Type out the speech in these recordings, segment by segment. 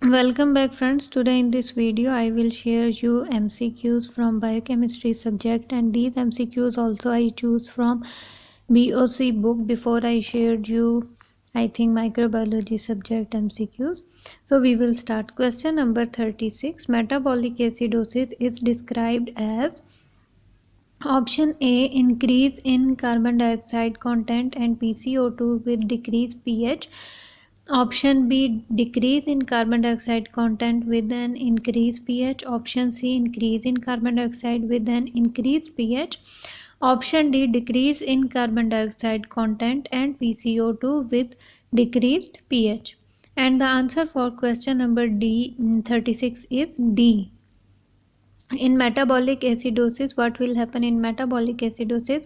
Welcome back friends. Today in this video I will share you MCQs from biochemistry subject, and these MCQs also I choose from BOC book. Before I shared you I think microbiology subject MCQs. So we will start. Question number 36. Metabolic acidosis is described as option A, increase in carbon dioxide content and PCO2 with decreased pH. Option B, decrease in carbon dioxide content with an increased pH. Option C, increase in carbon dioxide with an increased pH. Option D, decrease in carbon dioxide content and PCO2 with decreased pH. And the answer for question number D 36 is D. In metabolic acidosis, what will happen in metabolic acidosis?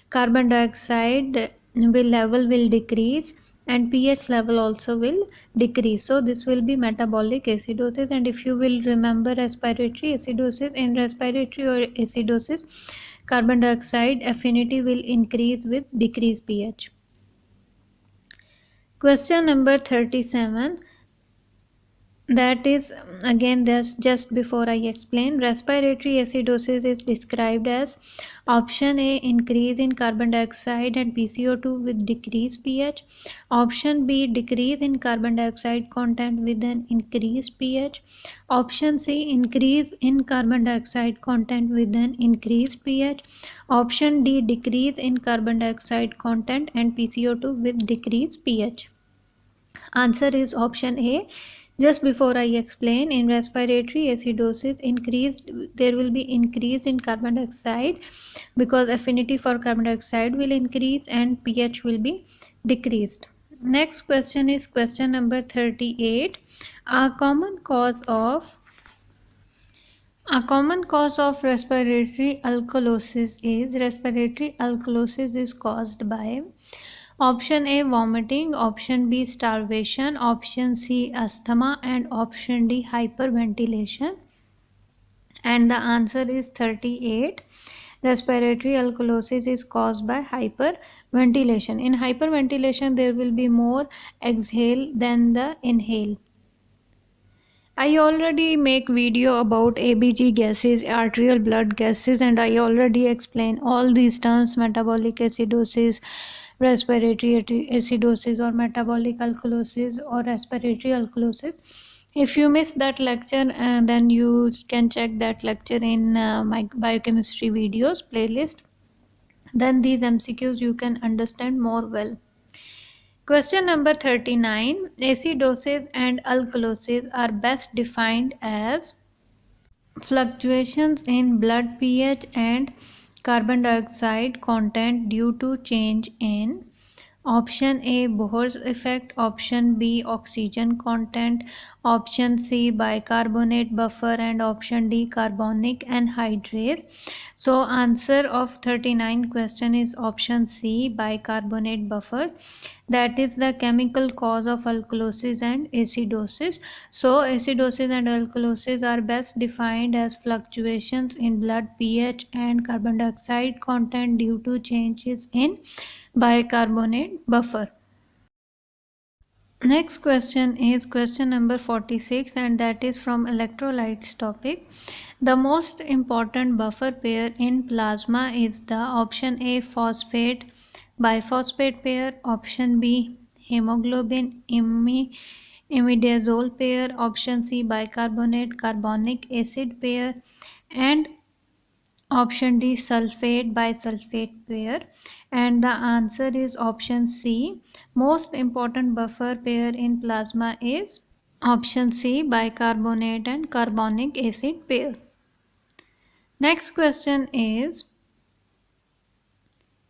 Carbon dioxide level will decrease and pH level also will decrease. So this will be metabolic acidosis. And if you will remember respiratory acidosis, in respiratory or acidosis, carbon dioxide affinity will increase with decreased pH. Question number 37. That is again this just before I explain. Respiratory acidosis is described as option A, increase in carbon dioxide and PCO2 with decreased pH. Option B, decrease in carbon dioxide content with an increased pH. Option C, increase in carbon dioxide content with an increased pH. Option D, decrease in carbon dioxide content and PCO2 with decreased pH. Answer is option A. Just before I explain, in respiratory acidosis, there will be increase in carbon dioxide because affinity for carbon dioxide will increase and pH will be decreased. Next question is question number 38. A common cause of respiratory alkalosis is caused by option A, vomiting. Option B, starvation. Option C, asthma. And option D, hyperventilation. And the answer is 38. Respiratory alkalosis is caused by hyperventilation. In hyperventilation there will be more exhale than the inhale. I already make video about ABG gases, arterial blood gases, and I already explain all these terms: metabolic acidosis, respiratory acidosis, or metabolic alkalosis, or respiratory alkalosis. If you missed that lecture, then you can check that lecture in my biochemistry videos playlist. Then these MCQs you can understand more well. Question number 39. Acidosis and alkalosis are best defined as fluctuations in blood pH and carbon dioxide content due to change in option A, Bohr's effect. Option B, oxygen content. Option C, bicarbonate buffer. And option D, carbonic anhydrase. So answer of 39 question is option C, bicarbonate buffer. That is the chemical cause of alkalosis and acidosis. So acidosis and alkalosis are best defined as fluctuations in blood pH and carbon dioxide content due to changes in bicarbonate buffer. Next question is question number 46, and that is from electrolytes topic. The most important buffer pair in plasma is the option A, phosphate biphosphate pair. Option B, hemoglobin imidazole pair. Option C, bicarbonate carbonic acid pair. And option D, sulfate bisulfate pair. And the answer is option C. Most important buffer pair in plasma is option C, bicarbonate and carbonic acid pair. Next question is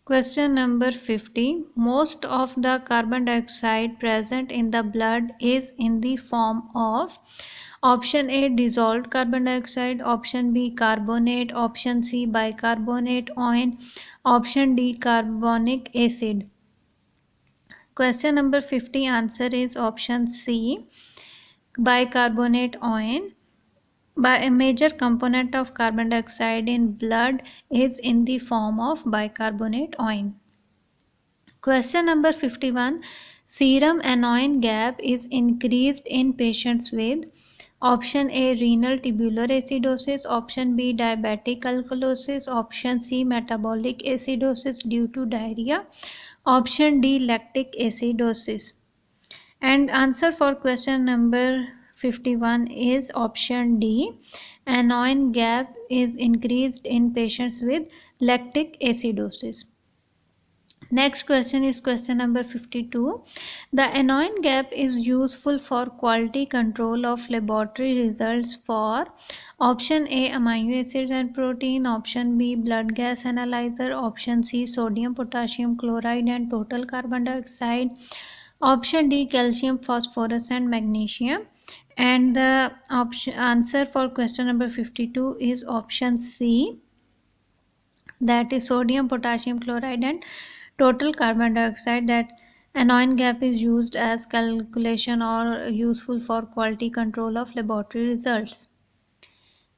question number 50. Most of the carbon dioxide present in the blood is in the form of option A, dissolved carbon dioxide. Option B, carbonate. Option C, bicarbonate ion. Option D, carbonic acid. Question number 50 answer is option C, bicarbonate ion. A major component of carbon dioxide in blood is in the form of bicarbonate ion. Question number 51. Serum anion gap is increased in patients with option A renal tubular acidosis, option B diabetic alkalosis, option C metabolic acidosis due to diarrhea, option D lactic acidosis. And answer for question number 51 is option D. Anion gap is increased in patients with lactic acidosis. Next question is question number 52. The anion gap is useful for quality control of laboratory results for option A amino acids and protein, option B blood gas analyzer, option C sodium potassium chloride and total carbon dioxide, option D calcium phosphorus and magnesium. And the answer for question number 52 is option C, that is sodium potassium chloride and total carbon dioxide. That anion gap is used as calculation or useful for quality control of laboratory results.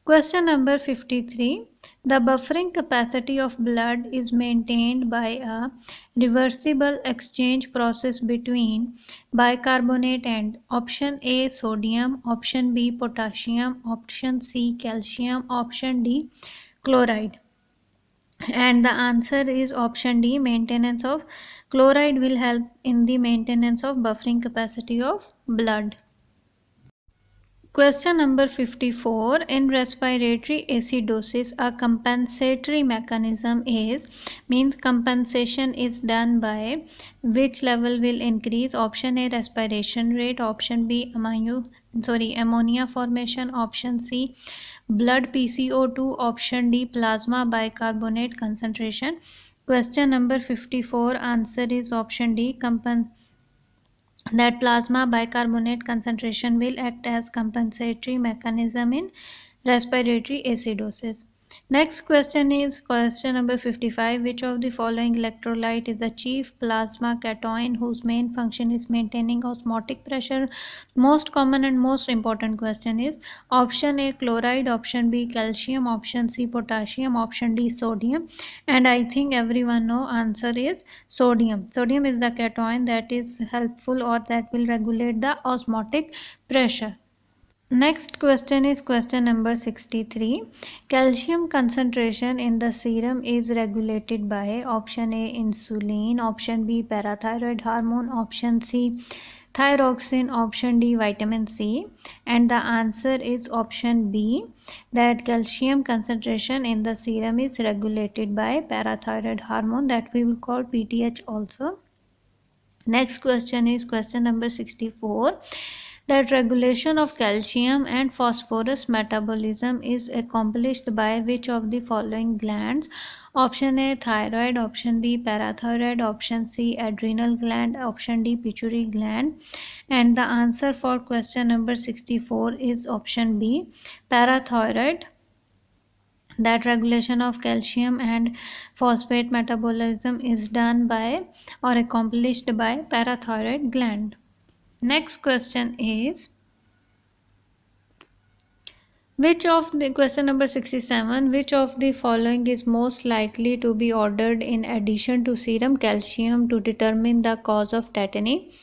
Question number 53. The buffering capacity of blood is maintained by a reversible exchange process between bicarbonate and option A sodium, option B potassium, option C calcium, option D chloride. And the answer is option D, maintenance of chloride will help in the maintenance of buffering capacity of blood. Question number 54. In respiratory acidosis, a compensatory mechanism is means compensation is done by which level will increase. Option A respiration rate, option B ammonia formation, option C blood PCO2, option D plasma bicarbonate concentration. Question number 54, answer is option D, that plasma bicarbonate concentration will act as compensatory mechanism in respiratory acidosis. Next question is question number 55. Which of the following electrolyte is the chief plasma cation whose main function is maintaining osmotic pressure? Most common and most important question is option A chloride, option B calcium, option C potassium, option D sodium. And I think everyone know answer is sodium. Sodium is the cation that is helpful or that will regulate the osmotic pressure. Next question is question number 63. Calcium concentration in the serum is regulated by option A insulin, option B parathyroid hormone, option C thyroxine, option D vitamin C. And the answer is option B, that calcium concentration in the serum is regulated by parathyroid hormone, that we will call PTH also. Next question is question number 64. That regulation of calcium and phosphorus metabolism is accomplished by which of the following glands? Option A thyroid, option B parathyroid, option C adrenal gland, option D pituitary gland. And the answer for question number 64 is option B parathyroid, that regulation of calcium and phosphate metabolism is done by or accomplished by parathyroid gland. Next question is which of the question number 67, which of the following is most likely to be ordered in addition to serum calcium to determine the cause of tetany?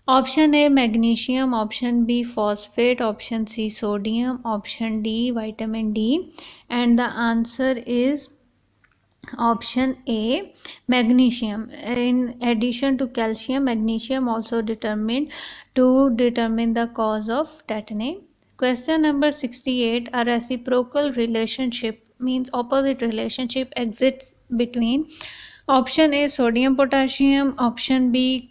Option A magnesium, option B phosphate, option C sodium, option D vitamin D. And the answer is option A magnesium. In addition to calcium, magnesium also determined to determine the cause of tetany. Question number 68. A reciprocal relationship means opposite relationship exists between option A sodium potassium, option B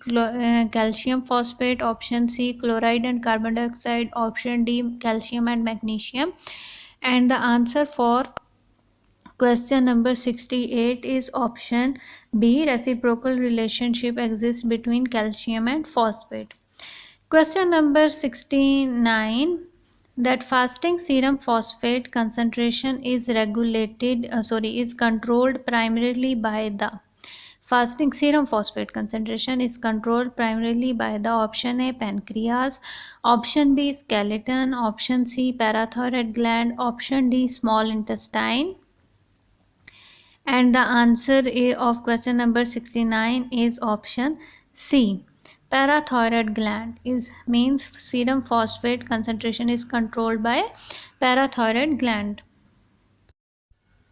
calcium phosphate, option C chloride and carbon dioxide, option D calcium and magnesium. And the answer for question number 68 is option B, reciprocal relationship exists between calcium and phosphate. Question number 69, that fasting serum phosphate concentration is is controlled primarily by the fasting serum phosphate concentration is controlled primarily by the option A pancreas, option B skeleton, option C parathyroid gland, option D small intestine. And the answer of question number 69 is option C, parathyroid gland is means serum phosphate concentration is controlled by parathyroid gland.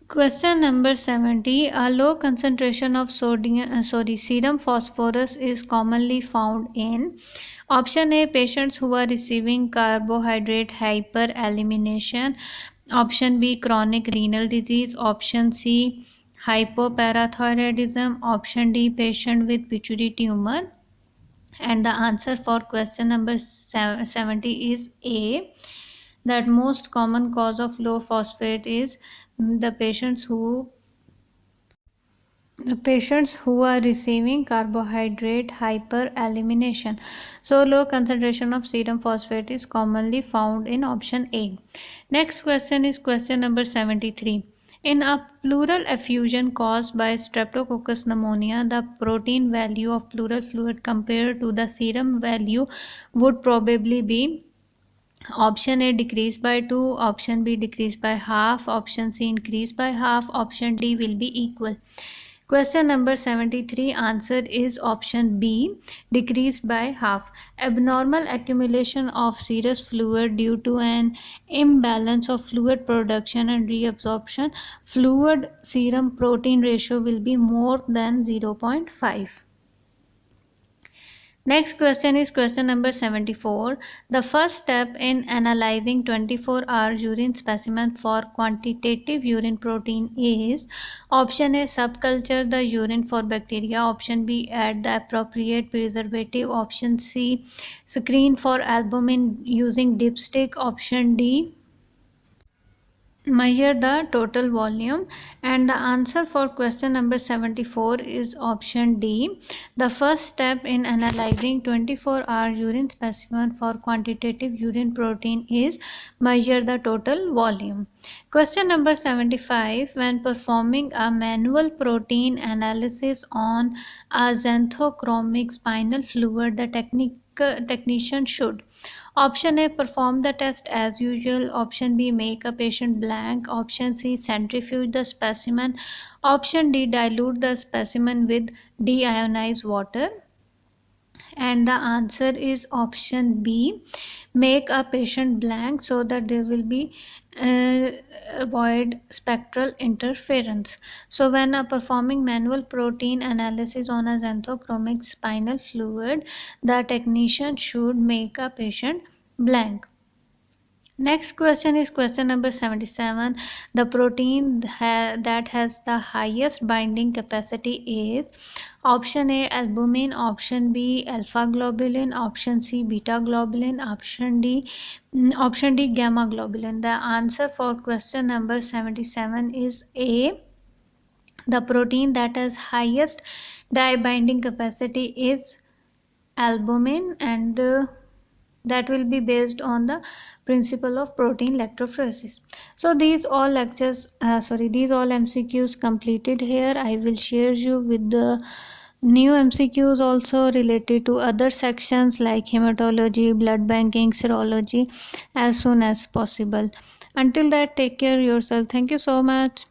Question number 70. A low concentration of serum phosphorus is commonly found in option A, patients who are receiving carbohydrate hyperelimination, option B, chronic renal disease, option C, hypoparathyroidism, option D, patient with pituitary tumor. And the answer for question number 70 is A, that most common cause of low phosphate is the patients who are receiving carbohydrate hyperelimination. So low concentration of serum phosphate is commonly found in option A. Next question is question number 73. In a pleural effusion caused by streptococcus pneumonia, the protein value of pleural fluid compared to the serum value would probably be option A, decrease by 2, option B, decrease by half, option C, increase by half, option D will be equal. Question number 73, answer is option B, decrease by half. Abnormal accumulation of serous fluid due to an imbalance of fluid production and reabsorption, fluid serum protein ratio will be more than 0.5. Next question is question number 74. The first step in analyzing 24-hour urine specimen for quantitative urine protein is option A, subculture the urine for bacteria, option B, add the appropriate preservative, option C, screen for albumin using dipstick, option D, measure the total volume. And the answer for question number 74 is option D. The first step in analyzing 24-hour urine specimen for quantitative urine protein is measure the total volume. Question number 75. When performing a manual protein analysis on a xanthochromic spinal fluid, the technician should option A, perform the test as usual, option B, make a patient blank, option C, centrifuge the specimen, option D, dilute the specimen with deionized water. And the answer is option B, make a patient blank so that there will be avoid spectral interference. So when performing manual protein analysis on a xanthochromic spinal fluid, the technician should make a patient blank. Next question is question number 77. The protein that has the highest binding capacity is option A, albumin, option B, alpha globulin, option C, beta globulin, option D, gamma globulin. The answer for question number 77 is A. The protein that has highest dye binding capacity is albumin, and that will be based on the principle of protein electrophoresis. So these all MCQs completed here. I will share you with the new MCQs also related to other sections like hematology, blood banking, serology as soon as possible. Until that, take care yourself. Thank you so much.